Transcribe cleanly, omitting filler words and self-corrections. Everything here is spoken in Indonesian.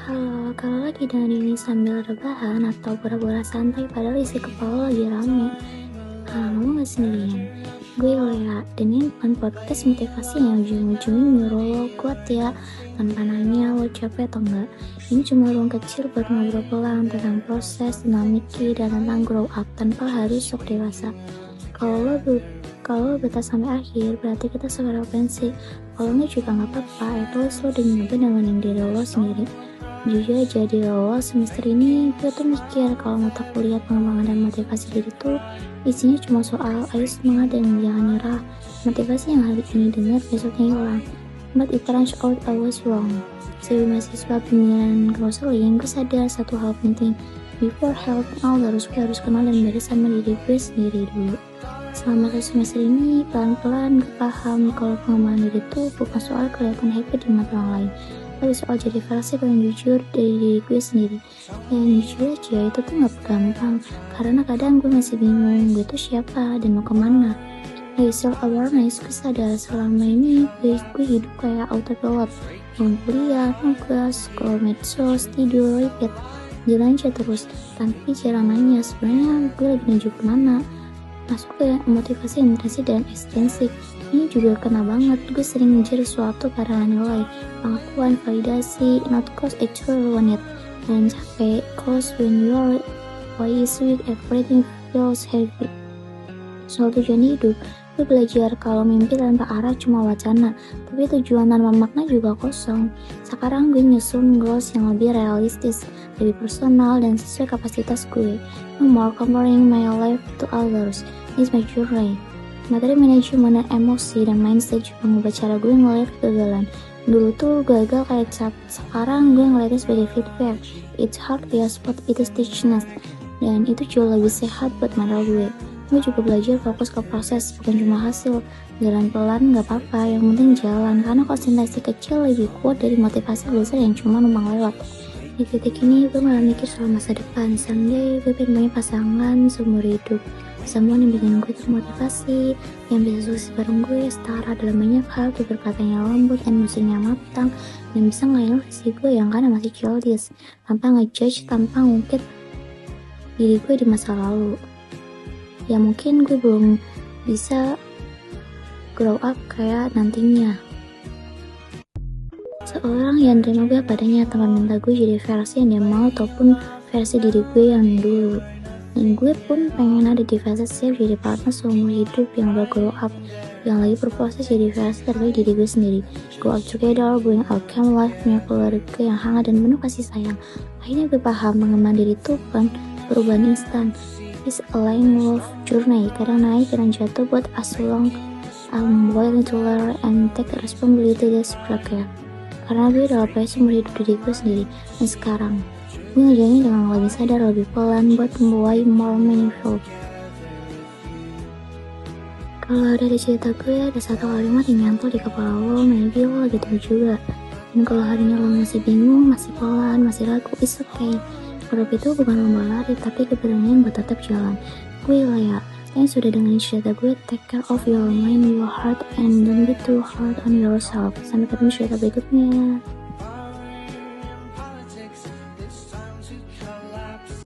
Halo, kalau lagi dengerin ini sambil rebahan atau pura-pura santai padahal isi kepala lagi rame, kamu gak sendirian. Gue Lea, dan ini bukan podcast motivasi yang ujung-ujungnya nyuruh lo kuat ya, tanpa nanya lo capek atau enggak. Ini cuma ruang kecil buat ngobrol pelan tentang proses, tentang mikir, dan tentang grow up tanpa harus sok dewasa. Kalau lo betah sampai akhir, berarti kita sefrekuensi. Kalau enggak juga gak apa-apa, at least lo udah nyoba dengerin diri lo sendiri. Jujur aja di awal semester ini gue tuh mikir kalau mata kuliah pengembangan dan motivasi diri tuh isinya cuma soal ayo semangat dan jangan nyerah. Motivasi yang hari ini dengar besoknya hilang. But it turns out I was wrong. Sebagai mahasiswa pembimbingan konseling, gue sadar satu hal penting. Before helping others, gue harus kenal dan beres sama diri gue sendiri dulu. Selama satu semester ini, pelan-pelan gue paham kalau pengembangan diri tuh bukan soal kelihatan happy di mata orang lain, tapi soal jadi versi paling jujur dari diri gue sendiri. Dan jujur aja itu tuh gak gampang, karena kadang gue masih bingung gue tuh siapa dan mau kemana. Dari self-awareness, gue sadar selama ini gue hidup kayak autopilot. Bangun kuliah, nugas, scroll medsos, tidur, repeat, jalan aja terus, tapi jarang nanya sebenarnya gue lagi menuju kemana. Masuk ke motivasi, interaksi, dan eksistensi. Ini juga kena banget, gue sering ngejar sesuatu karena nilai, pengakuan, validasi, not cause actually want it. Dan capek, cause when you are weak, everything feels heavy. Soal tujuan hidup, gue belajar kalau mimpi tanpa arah cuma wacana, tapi tujuan tanpa makna juga kosong. Sekarang gue nyusun goals yang lebih realistis, lebih personal, dan sesuai kapasitas gue. No more comparing my life to others. This is my journey. Materi manajemen dan emosi dan mindset juga mengubah cara gue ngeliat kegagalan. Dulu tuh gagal kayak cap, sekarang gue ngeliatnya sebagai feedback. It's hard yes, but it is teaching us. Dan itu jauh lebih sehat buat mental gue. Gue juga belajar fokus ke proses, bukan cuma hasil. Jalan pelan gak apa-apa, yang penting jalan. Karena konsentrasi kecil lebih kuat dari motivasi besar yang cuma numpang lewat. Di titik ini gue malah mikir soal masa depan. Someday gue pengen punya pasangan seumur hidup, someone yang bikin gue termotivasi, yang bisa sukses bareng gue, setara dalam banyak hal, berkatanya lembut, emosinya matang, dan bisa ngelain versi gue yang kadang masih childish, tanpa ngejudge, tanpa ngungkit diri gue di masa lalu. Ya mungkin gue belum bisa grow up kayak nantinya. Seorang yang terima gue padanya tanpa minta gue jadi versi yang dia mau ataupun versi diri gue yang dulu. Dan gue pun pengen ada di fase siap jadi partner seumur hidup yang udah grow up, yang lagi berproses jadi versi terbaik diri gue sendiri. Grow up together, going out camp life, punya keluarga yang hangat dan penuh kasih sayang. Akhirnya gue paham mengembang diri itu bukan perubahan instan. It's a long love journey, kadang naik, kadang jatuh, buat as long I'm willing to learn and take responsibility that's ya. Karena gue udah lepas seumur hidup diri gue sendiri. Dan sekarang gue ngerjainnya dengan lebih sadar, lebih pelan buat membuat more meaningful. Kalau dari cerita gue ada satu kalimat yang nyantol di kepala lo, maybe lo lagi tahu juga. Dan kalau harinya lo masih bingung, masih pelan, masih ragu, it's okay. Hidup itu bukan lomba lari, tapi keberanian buat tetap jalan. Gue Lea, yang sudah dengerin cerita gue. Take care of your mind, your heart, and don't be too hard on yourself. Sampai ketemu cerita berikutnya.